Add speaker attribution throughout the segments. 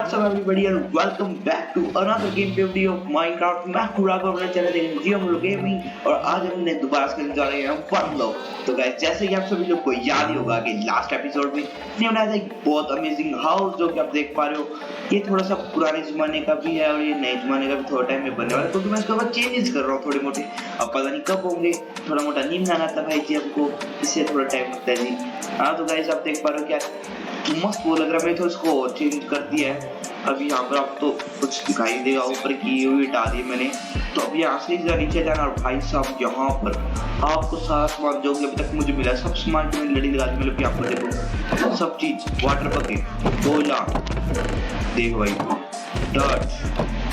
Speaker 1: What's up everybody and welcome back to another gameplay video of Minecraft। मैं खुराक और अपने चैनल जियो gaming और आज हमने दोबारा से खेलने जा रहे हैं फन लो। तो गाइस जैसे कि आप सभी लोग को याद ही होगा कि लास्ट एपिसोड में हमने बनाया था एक बहुत अमेजिंग हाउस जो कि आप देख पा रहे हो। ये थोड़ा सा पुराने जमाने का भी है और ये नए जमाने का भी थोड़ा टाइम में बनने वाला है क्योंकि मैं इसके बाद चेंजेस कर रहा हूँ थोड़े मोटे। अब पता नहीं कब होंगे, थोड़ा मोटा नहीं बनाना था भाई जी हमको, इससे थोड़ा टाइम लगता है जी। हाँ तो गाइस आप देख पा रहे हो क्या मस्त वो लग रहा है। मैंने तो इसको चेंज कर दिया है। अभी यहाँ पर आपको कुछ दिखाई देगा, ऊपर की हुई हटा दी मैंने। तो अब यहाँ से नीचे जाना और भाई साहब यहाँ पर आपको सारा सामान जो अभी तक मुझे मिला सब सामान की लड़ी लगा दी। मतलब यहाँ पर देखो सब चीज वाटर बकेट कोयला देखो भाई डर्ट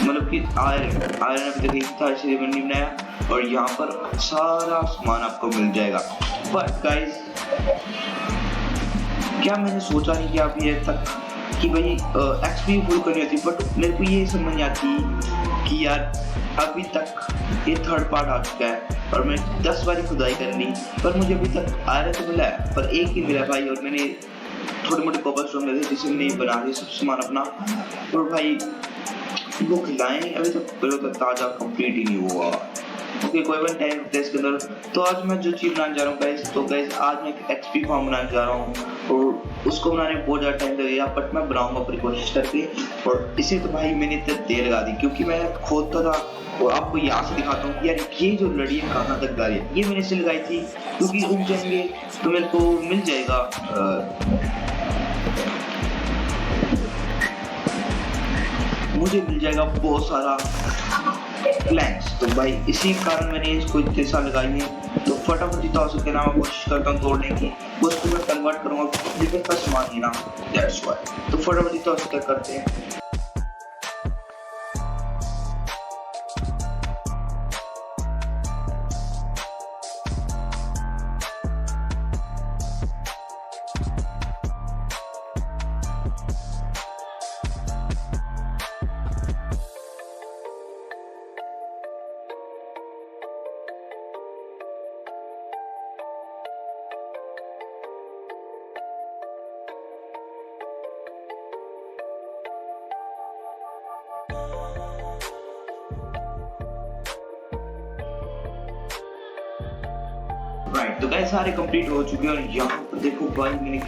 Speaker 1: मतलब कि आयरन अभी तक एक था इसलिए मैंने बनाया और यहाँ पर सारा सामान आपको मिल जाएगा। बट गाइस क्या मैंने सोचा नहीं कि आप ये तक कि भाई एक्सपी फुल करनी होती, बट मेरे को ये समझ नहीं आती कि यार अभी तक ये थर्ड पार्ट आ चुका है और मैं 10 बार खुदाई कर ली पर मुझे अभी तक आयरन तो मिला है पर एक ही मिला भाई। और मैंने थोड़े मोटे कॉबलस्टोन मिले थे जिसे मैंने बना लिया सब सामान अपना और भाई वो खिलाएं अभी तक ताजा कंप्लीट ही नहीं हुआ। ओके कोई बात टाइम टेस्ट के अंदर। तो आज मैं जो चीज बनाने जा रहा हूँ गाइस, तो गाइस आज मैं एक एक्सपी फार्म बनाने जा रहा हूँ और उसको बनाने में बहुत ज़्यादा टाइम लगेगा बट मैं बनाऊंगा अपनी कोशिश करके। और इसे तो भाई मैंने इतनी देर लगा दी क्योंकि मैं खोदता था और आपको यहाँ से दिखाता हूँ कि यार ये जो लड़ी है कहाँ तक जा रही है। ये मैंने इसे लगाई थी क्योंकि उग जाएंगे तो मेरे को मिल जाएगा मुझे मिल जाएगा बहुत सारा प्लैंक्स। तो भाई इसी कारण मैंने इसको इतने साल लगाई है। तो फटाफट जितना हो सके ना मैं कोशिश करता हूँ तोड़ने की, उसको मैं कन्वर्ट करूँगा डिफेंस का सामान ही ना, दैट्स व्हाई। तो फटाफट जितना हो सके करते हैं। राइट तो गाइस सारे कंप्लीट हो चुके हैं और यहाँ पर देखो भाई मैंने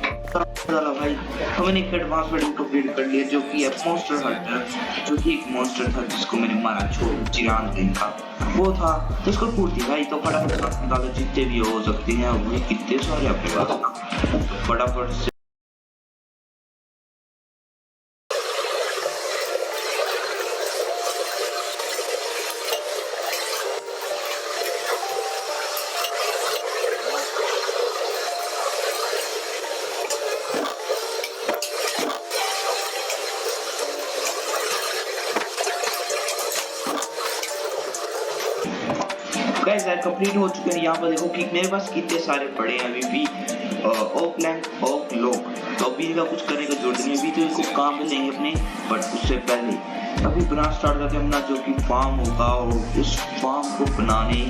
Speaker 1: डाला भाई तो मैंने एक एडवांस वर्जन कंप्लीट कर लिया जो कि है मॉन्स्टर हंटर, जो कि एक मॉन्स्टर था जिसको मैंने मारा चिरान दिन का वो था जिसको पूर्ति भाई। तो फटाफट डालो जितने भी हो सकते हैं वो कितने सारे अपने पास फटाफट से गाइस यार कंप्लीट हो चुके हैं। यहाँ पर देखो कि मेरे पास कितने सारे पड़े हैं अभी भी ओक लैंक ओक लोक। तो अभी इनका कुछ करने का जरूरत नहीं, अभी तो इनको काम में लेंगे अपने। बट उससे पहले अभी बनाना स्टार्ट करते हैं अपना जो कि फार्म होगा और उस फार्म को बनाने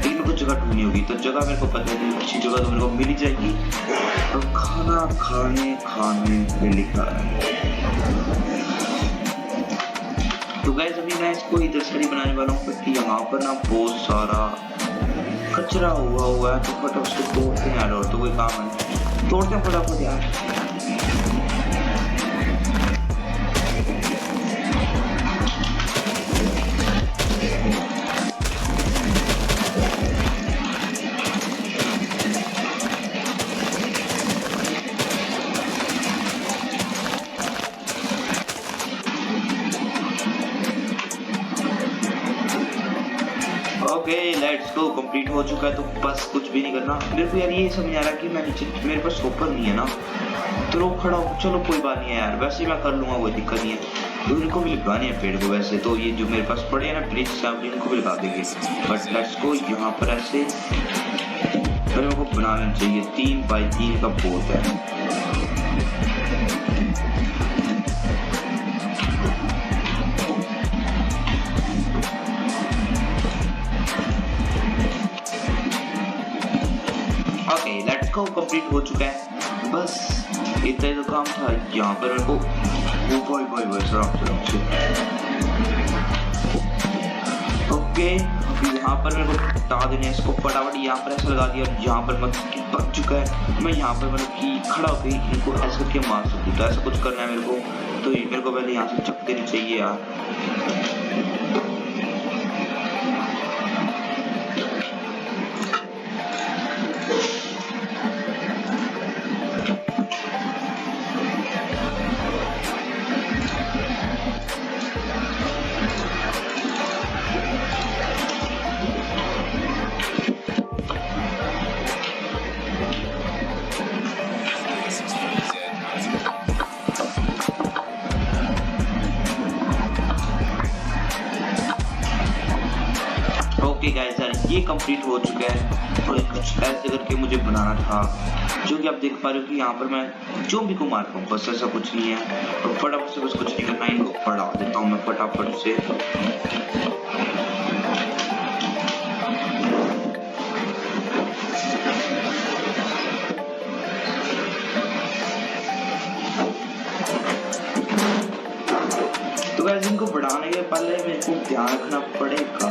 Speaker 1: के लिए जगह ढूंढनी होगी। तो जगह मेरे को पता है अच्छी जगह तो मेरे को मिल जाएगी और खाना खाने में लिखा है। तो गाइस अभी मैं इसको इधर से बनाने वाला हूँ क्योंकि यहाँ पर ना बहुत सारा कचरा हुआ है। तो फटाफट उसको तोड़ते हैं यार, और तो कोई काम है तोड़ते हैं फटाफट यार। ओके लेट्स गो कंप्लीट हो चुका है। तो बस कुछ भी नहीं करना मेरे को यार। ये समझ आ रहा कि मैं नीचे मेरे पास ऊपर नहीं है ना तो लोग खड़ा हो, चलो कोई बात नहीं है यार, वैसे मैं कर लूंगा कोई दिक्कत नहीं है। तो इनको भी लगाने हैं पेड़ को वैसे तो ये जो मेरे पास पड़े हैं ना ब्रिज सब इनको भी लगा देंगे। बट लेट्स गो यहाँ पर ऐसे मेरे को बनाना चाहिए 3 बाई 3 का बहुत है। ओके लेट्स गो कंप्लीट हो चुका है। बस इतना तो काम था भाई यहाँ पर मेरे को वो भाई सलाम से ओके। यहाँ पर मेरे को बता देने इसको फटाफट यहाँ पर ऐसा लगा दिया, यहाँ पर मतलब पक चुका है। मैं यहाँ पर मतलब कि खड़ा होकर इनको ऐसे करके मार सकती, तो ऐसा कुछ करना है मेरे को। तो मेरे को पहले यहाँ से चक देनी चाहिए यार। ओके गाइस यार ये कंप्लीट हो चुका है। तो कुछ ऐसे करके मुझे बनाना था, जो कि आप देख पा रहे हो कि यहाँ पर मैं ज़ॉम्बी को मारता हूँ, बस ऐसा कुछ नहीं है। तो फटाफट से बस कुछ नहीं करना, इनको पड़ा देता हूँ मैं फटाफट से। तो गाइस इनको बढ़ाने के पहले मेरे को ध्यान रखना पड़ेगा।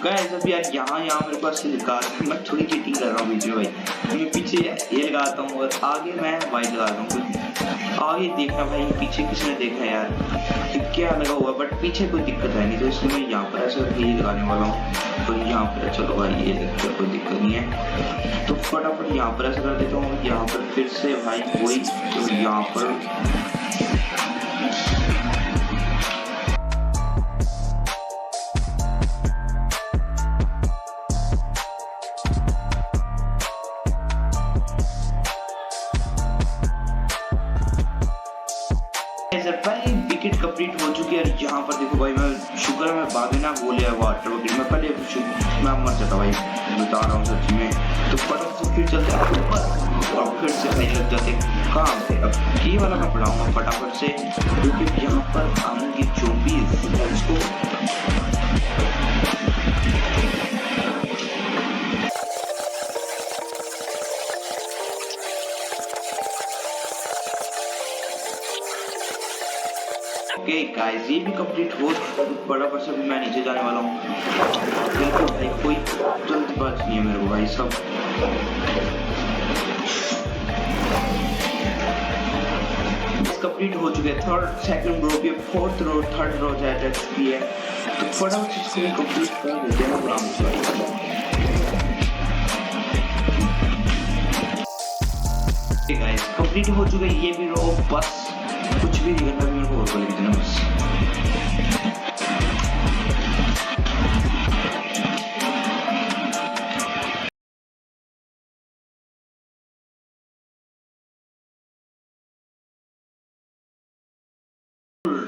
Speaker 1: गाइस अभी यार यहाँ मेरे पास लगा, मैं थोड़ी चीटिंग कर रहा हूँ बीच में भाई। मैं पीछे ये लगाता हूँ और आगे मैं वाइट लगाता हूँ। आगे देखना भाई पीछे किसने देखा यार कि क्या लगा हुआ, बट पीछे कोई दिक्कत है नहीं, तो इसलिए मैं यहाँ पर ऐसे ये लगाने वाला हूँ। तो यहाँ पर चलो भाई ये देखते कोई दिक्कत नहीं है। तो फटाफट यहाँ पर ऐसा कर देता हूँ, यहाँ पर फिर से भाई वही, तो यहाँ पर पहले विकेट कंप्लीट हो चुकी है। यहाँ पर देखो भाई मैं शुक्र है मैं भागे ना बोले वाटर विकेट में, पहले मैं मर जाता भाई, बता रहा हूँ सच्ची में। तो फटाफट से फिर चलते ऊपर और फिर से भाई लग जाते काम थे। अब ये वाला मैं पढ़ाऊंगा फटाफट से, क्योंकि यहाँ पर आएंगे ज़ॉम्बीज़ इसको। ओके गाइस ये भी कंप्लीट हो बड़ा पर से मैं नीचे जाने वाला हूँ। बिल्कुल भाई कोई जल्दबाजी नहीं है मेरे को भाई सब। कंप्लीट हो चुके हैं, थर्ड सेकंड रो पे फोर्थ रो थर्ड रो जा चुकी है। तो फटाफट से इसको कंप्लीट कर देते हैं आराम से। गाइस कंप्लीट हो चुका है ये भी रो, बस कुछ भी नहीं करना, मेरे को और लिख देना बस।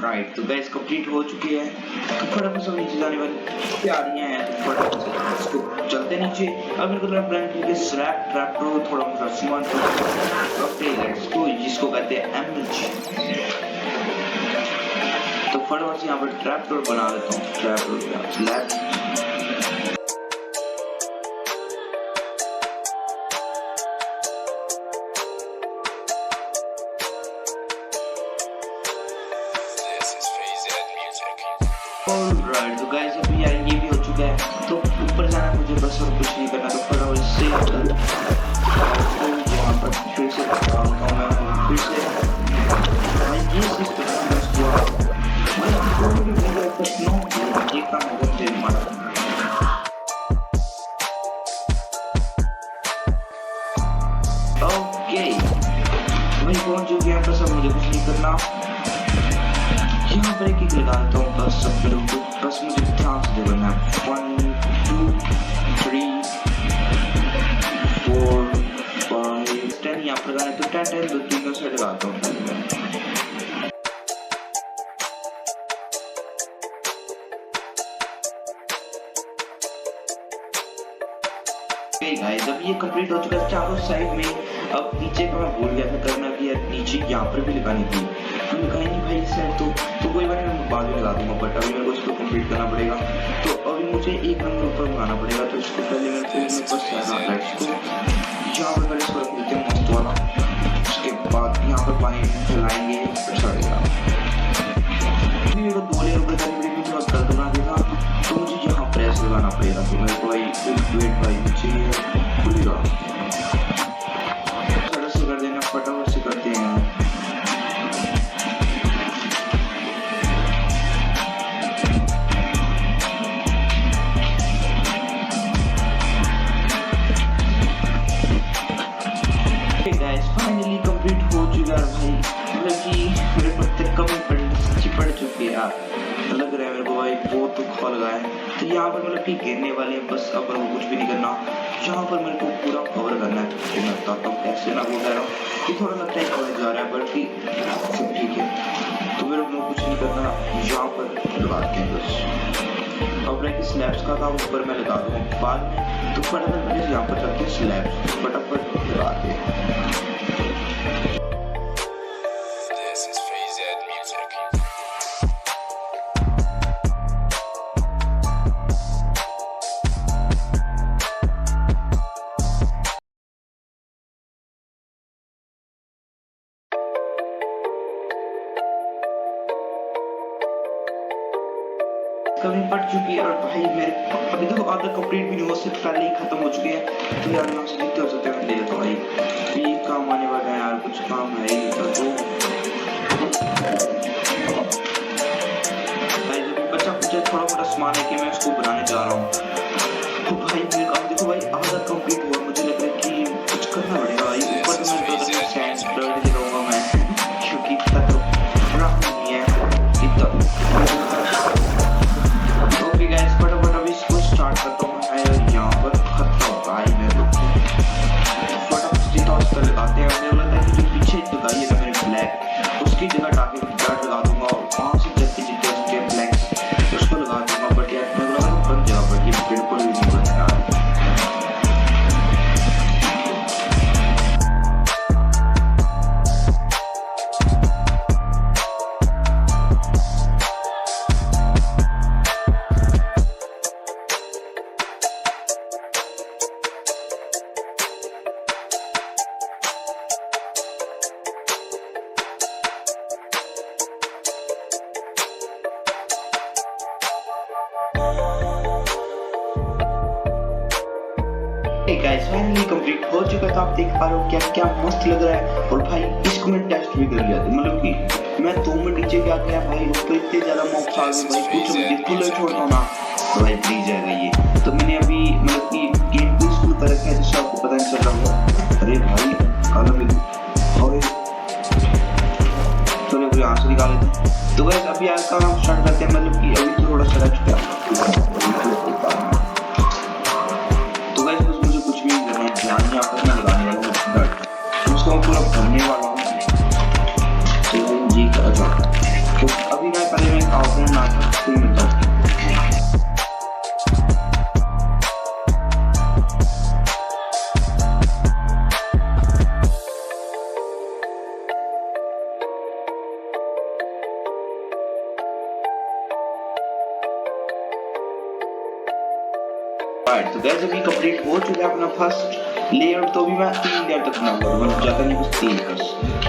Speaker 1: राइट तो गाइस कंप्लीट हो चुकी है। तो फटाफट से नीचे जाने वाली तैयारियां हैं, तो फटाफट से इसको चलते नीचे। अब मेरे को लग रहा है कि स्लैब ट्रैप रो थोड़ा बहुत सामान ओके लेट्स गो, जिसको कहते हैं एमएलजी। तो फटाफट से यहाँ पर ट्रैप रो बना लेता हूँ। ट्रैप रो स्लैब ऑलराइट। तो गाइस अभी यार ये भी हो चुका है, तो ऊपर जाना मुझे बस और कुछ नहीं करना। तो फटाफट से यहाँ पर फिर से फिर से ये सिस्टम ये काम ओके वही पहुंच चुके हैं, बस अब मुझे कुछ नहीं करना। यहाँ पर एक लगा देता हूँ बस, सब करूँ बस मुझे ध्यान से देखना है। 1 2 3 4 5 10 यहाँ पर लगाना है, तो 10 10 दो तीनों से लगाता हूँ पहले मैं। गाइस अब ये कंप्लीट हो चुका है चारों साइड में। अब नीचे का मैं भूल गया था करना कि यार नीचे यहाँ पर भी लगानी थी, तो लगाई नहीं भाई इस साइड, तो कोई बात नहीं मैं बाद में लगा दूंगा, बट अभी मेरे को इसको कंप्लीट करना पड़ेगा। तो अभी मुझे एक नंबर ऊपर बनाना पड़ेगा, तो इसको पहले मेरे पास लाइट्स को यहाँ पर पहले इसको रख देते हैं मस्त वाला। उसके बाद यहाँ पर पानी फैलाएंगे सड़ेगा। मेरे को 2 लेयर ऊपर करने में थोड़ा दर्द बना देगा, तो मुझे यहाँ प्रेस लगाना पड़ेगा। तो मेरे को वेट भाई चाहिए खुलेगा, सड़क से कर देना, फटाफट से करते हैं। गाइस फाइनली कंप्लीट हो चुका है भाई, मतलब कि मेरे पत्ते कम सच्ची पड़ चुकी है यार, लग रहा है मेरे को भाई बहुत दुख लगा है। तो यहाँ पर मतलब कि गिरने वाले हैं बस, अब मेरे को कुछ भी नहीं करना। यहाँ पर मेरे को पूरा कवर करना है, तो मैं बताता हूँ कैसे ना वो कह रहा हूँ कि थोड़ा लगता है कवर जा रहा है, बट सब ठीक है। तो मेरे को कुछ नहीं करना, यहाँ पर लगाते हैं बस। अब लाइक स्लैब्स का काम ऊपर मैं लगा दूँगा बाद में, तो फटाफट मैंने यहाँ पर रखते स्लैब्स फटाफट लगाते हैं। कमी पड़ चुकी है और भाई मेरे अभी तो आधा कंप्लीट भी नहीं हुआ, सिर्फ पहले ही खत्म हो चुके हैं। तो यार से जितने हो सकते हैं ले लेता हूँ भाई, ये काम आने वाला है यार, कुछ काम है ही तो भाई जब बच्चा मुझे थोड़ा मोटा सामान है कि मैं उसको बनाने जा रहा हूँ। तो भाई मेरे काम देखो भाई आधा कंप्लीट हुआ, मुझे लग रहा है कि कुछ करना पड़ेगा भाई। ऊपर तो मैं सैंड ब्लड लगाऊंगा मैं, क्योंकि इतना तो पूरा नहीं है इतना। फटाफट अभी इसको स्टार्ट करता हूँ। यहाँ पर खत्म भाई मेरे फटाफट सीधा उस पर लगाते हैं। मुझे लगता है कि जो पीछे लगाई है ना मेरे ब्लैक, उसकी जगह टाके ब्लड लगा दूंगा और वहाँ से जल्दी जितने उसके ब्लैक उसको लगा दूंगा। बट यार मेरे को लगा बन जाएगा, बट ये बिल्कुल भी नहीं बनेगा। गाइस फाइनली कंप्लीट हो चुका है, तो आप देख पा रहे हो क्या क्या मस्त लग रहा है। और भाई इसको मैं टेस्ट भी कर लिया था, मतलब कि मैं 2 मिनट नीचे क्या गया भाई, ऊपर इतने ज्यादा मॉब्स आ गए भाई, कुछ बिल्कुल छोड़ना ना तो भाई प्लीज जाएगा ये। तो मैंने अभी मतलब कि गेम भी शुरू कर रखा है, जिससे आपको पता नहीं चल रहा होगा। अरे भाई काला मिल और चलो कोई आंसर निकाल लेते। तो गाइस अभी आज का हम स्टार्ट करते हैं, मतलब कि अभी तो थोड़ा सा रह चुका है। लगाने वाला हूँ उसको मैं पूरा भरने वाला हूँ जी का। तो अभी मैं पहले मैं आउटलाइन नाटक शुरू करता हूँ। तो गैस अभी कंप्लीट हो चुका है अपना फर्स्ट लेयर, तो भी मैं 3 लेयर तक बनाऊंगा, मतलब ज्यादा नहीं बस 3 बस।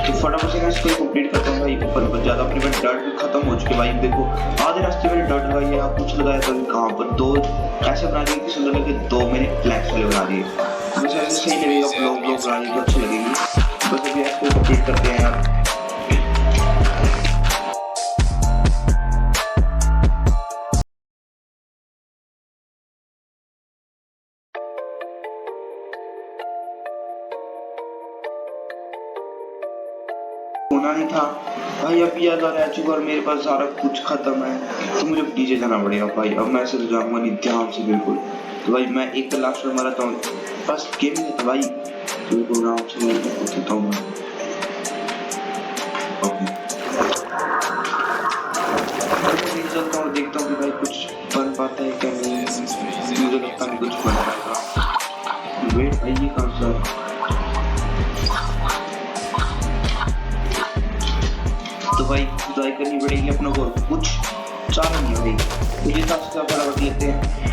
Speaker 1: तो फटाफट से मैं इसको कंप्लीट करता हूँ भाई। ऊपर ज्यादा अपने में डर्ट भी खत्म हो चुके भाई, देखो आधे रास्ते में डर्ट लगाई है, आप कुछ लगाया कभी कहाँ पर 2 ऐसे बना दिए कि सुंदर लगे, 2 मैंने फ्लैक्स वाले बना दिए। बस ऐसे सही लगेगा, ब्लॉग बनाने को अच्छी लगेगी। बस अभी इसको कंप्लीट करते हैं यार। जाना नहीं था भाई। अब याद आ रहा है चुका और मेरे पास सारा कुछ खत्म है, तो मुझे नीचे जाना पड़ेगा भाई। अब मैं ऐसे तो जाऊंगा नहीं ध्यान से बिल्कुल। तो भाई मैं एक लास्ट में मरा था बस गेम में, तो भाई बिल्कुल आराम से होता हूँ मैं। चलता हूँ देखता हूँ कि भाई कुछ बन पाता है क्या नहीं। मुझे लगता नहीं कुछ बन पाएगा। वेट भाई ये कौन सा, तो भाई खुदाई करनी पड़ेगी अपने को, कुछ चारा नहीं है भाई। मुझे फटाफट लेते हैं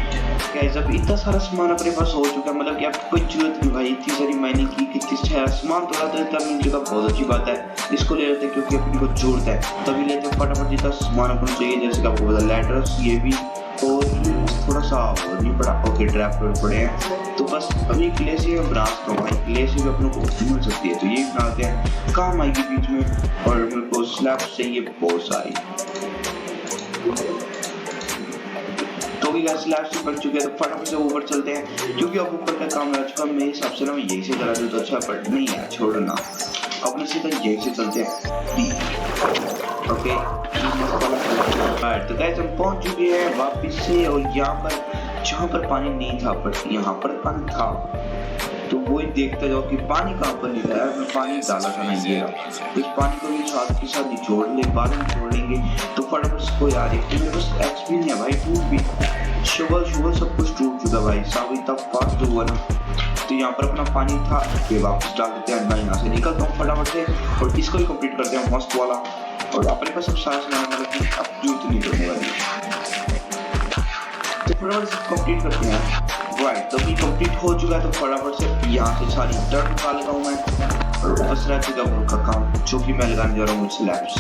Speaker 1: गाइस। अब इतना सारा सामान अपने पास हो चुका है, मतलब कि आपको कोई जरूरत नहीं भाई इतनी सारी माइनिंग की, कितनी सारा सामान थोड़ा तो इतना मिल चुका, बहुत अच्छी बात है। इसको ले लेते हैं क्योंकि अपनी को जरूरत है, तभी लेते हैं फटाफट जितना सामान अपन चाहिए। जैसे कि आपको पता लैडर्स ये भी, और थोड़ा सा और नहीं पड़ा। ओके ट्रैप पड़े हैं, तो बस अभी ग्लेशियर में बनाता हूँ भाई। ग्लेशियर अपने को मिल सकती है तो ये बनाते हैं, काम आएगी बीच में। और मेरे को स्लैब चाहिए बहुत सारी, तो भी स्लैब से बन चुके हैं। तो फटाफट से ऊपर चलते हैं क्योंकि अब ऊपर का काम रह चुका। मेरे हिसाब से ना मैं यही से करा दूँ तो अच्छा, पर नहीं यार छोड़ना, अपने सीधा यही से चलते हैं। ओके तो गाइस हम पहुंच चुके हैं वापस से, और यहाँ पर जहाँ पर पानी नहीं था पर यहाँ पर पानी था, तो वही देखते जाओ कि पानी कहाँ पर नहीं था। मैं पानी डाला था ना ये रहा, इस पानी को भी साथ के साथ निचोड़ ले, बाद में छोड़ लेंगे। तो फटाफट को यार मेरे पास एक्सपी नहीं है भाई, टूट भी शुगर सब कुछ टूट चुका भाई। साबित तब फास्ट हुआ ना, तो यहाँ पर अपना पानी था ये वापस डाल देते हैं। मैं यहाँ से निकलता हूँ फटाफट से, और इसको भी कंप्लीट करते हैं मस्त वाला। और अपने पास सब सारा सामान मतलब कि अब जरूरत नहीं पड़ने वाली, तो फटाफट से कंप्लीट करते हैं। राइट तो भी कंप्लीट हो चुका है, तो फटाफट से यहाँ से सारी डर निकाल लगा हूँ मैं, और बस रह चुका है का काम जो कि मैं लगाने जा रहा हूँ स्लैब्स।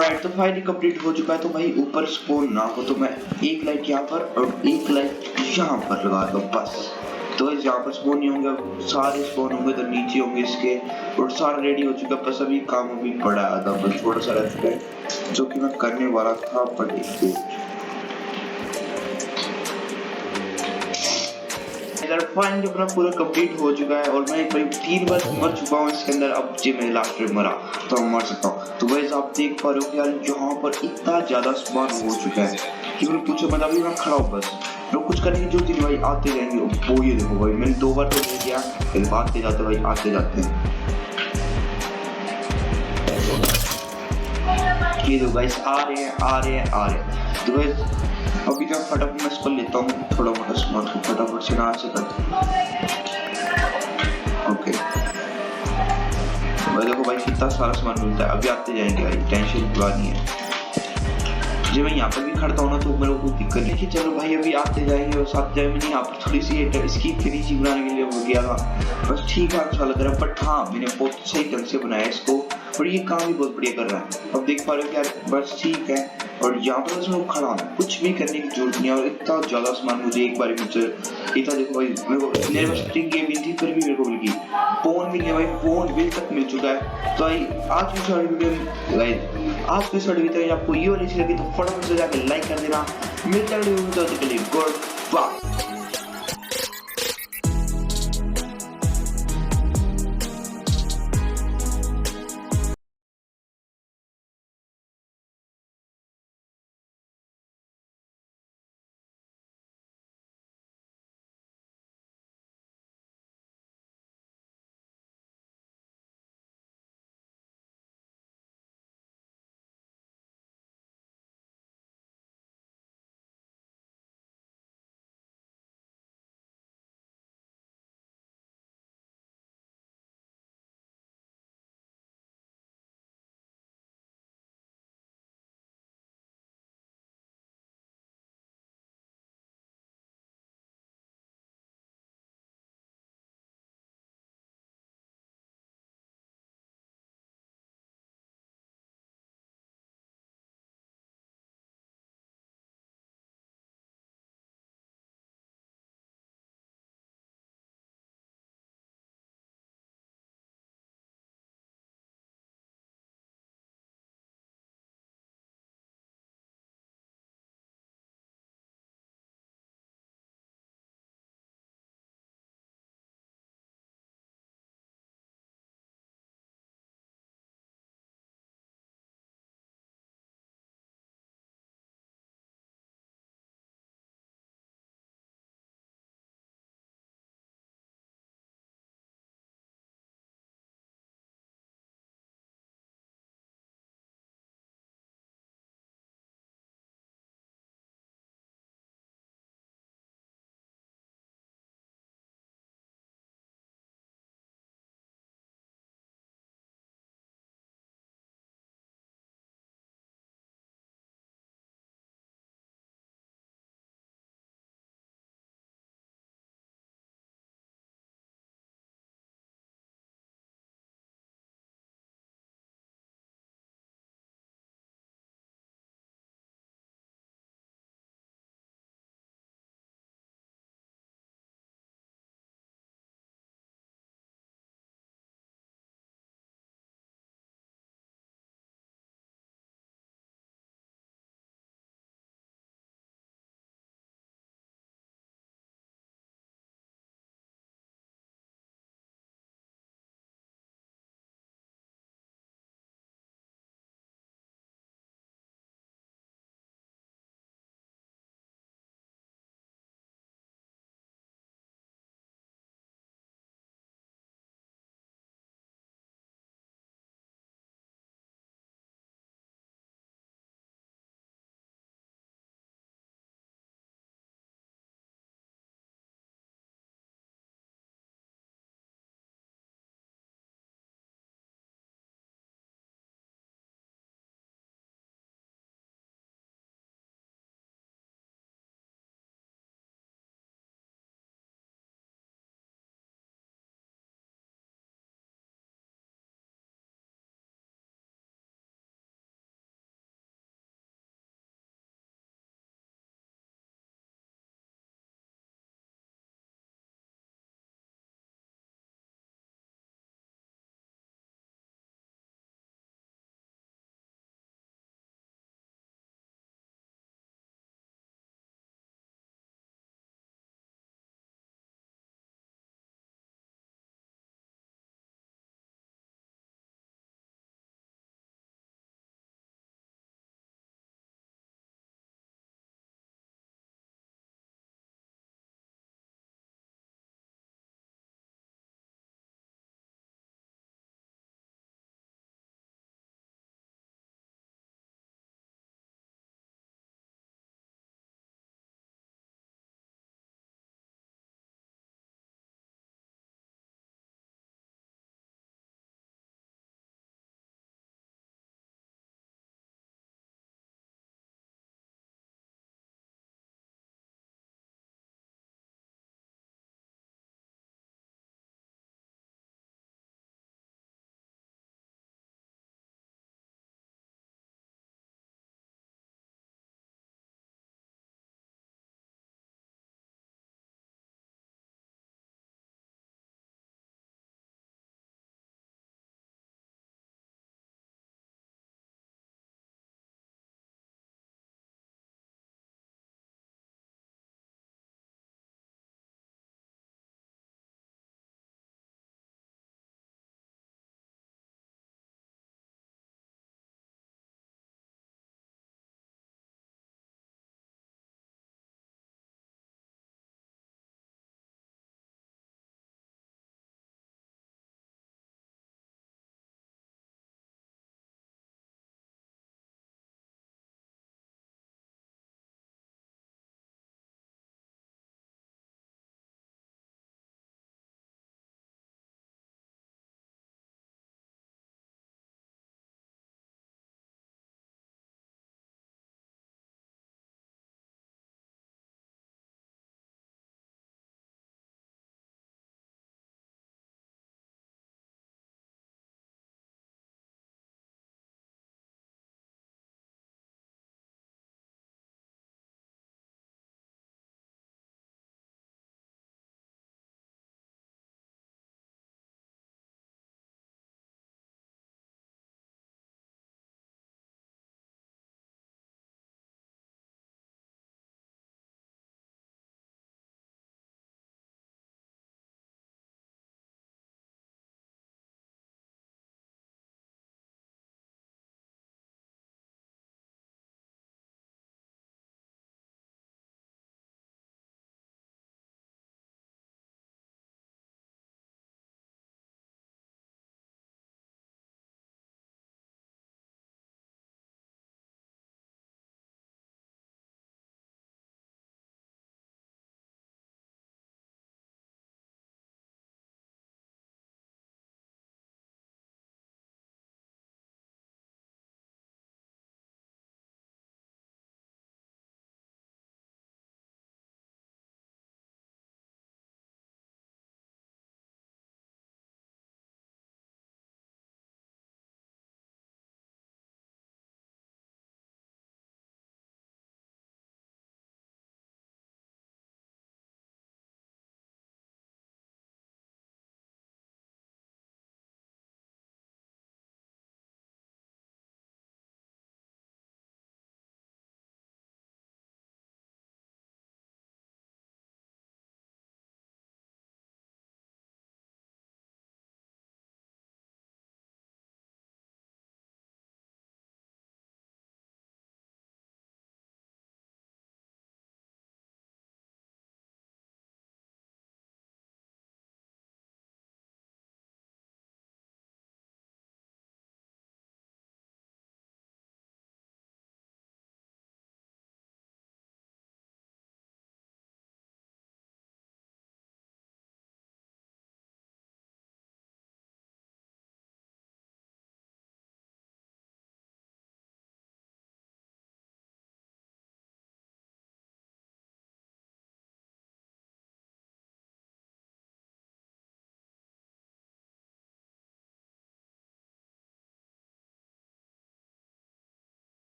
Speaker 1: राइट तो फाइनली कंप्लीट हो चुका है। तो भाई ऊपर स्पॉन ना हो तो मैं एक लाइट यहाँ पर और एक लाइट यहाँ पर लगा दूँ बस। तो यहाँ पर स्पॉन नहीं होंगे, सारे स्पॉन होंगे तो नीचे होंगे इसके, और सारा रेडी हो चुका। बस अभी काम अभी पड़ा था, बस थोड़ा सा रह चुका है जो कि मैं करने वाला था, पर फाइनली अपना पूरा कंप्लीट हो चुका है। और मैं करीब 3 बार मर चुका हूँ इसके अंदर। अब जी मैं लास्ट में मरा तो मैं मर सकता हूँ। तो वैसे आप देख पा रहे हो कि यार यहाँ पर इतना ज्यादा सामान हो चुका है कि मैंने पूछो मतलब अभी मैं खड़ा हूँ, बस लोग कुछ करने की जरूरत नहीं भाई, आते रहेंगे। वो ये देखो भाई मैंने 2 बार तो ले लिया, फिर आते जाते भाई आते जाते हैं। ये दो गाइस आ रहे हैं। तो गाइस अभी जब फटाफट मैं इसको लेता हूँ थोड़ा मोटा सामान को फटाफट से ना से कर। ओके भाई देखो भाई कितना सारा सामान मिलता है, अभी आते जाएंगे भाई, टेंशन नहीं है। जब मैं यहाँ पर भी खड़ता हूँ ना तो मेरे को दिक्कत नहीं कि चलो भाई अभी आते जाएंगे, और साथ जाए मैंने यहाँ पर थोड़ी सी इसकी फिनिशिंग बनाने के लिए हो गया था, बस ठीक है अच्छा लग रहा है। बट हाँ मैंने बहुत सही ढंग से बनाया इसको, और ये काम भी बहुत बढ़िया कर रहा है। अब देख पा रहे हो कि यार बस ठीक है। और यहाँ पर मैं खड़ा हूँ, कुछ भी करने की जरूरत नहीं है। और इतना ज्यादा सामान मुझे एक बार मुझसे इतना देखो भाई, मेरे पास स्ट्रिंग गेम भी थी फिर भी मेरे को मिल गई, फोन मिल गया भाई, फोन बिल तक मिल चुका है। तो भाई आज की सर्टिफिकेट आपको ये वाली अच्छी लगी तो फटाफट से जाकर लाइक कर देना। मिलते हैं गुड बाय।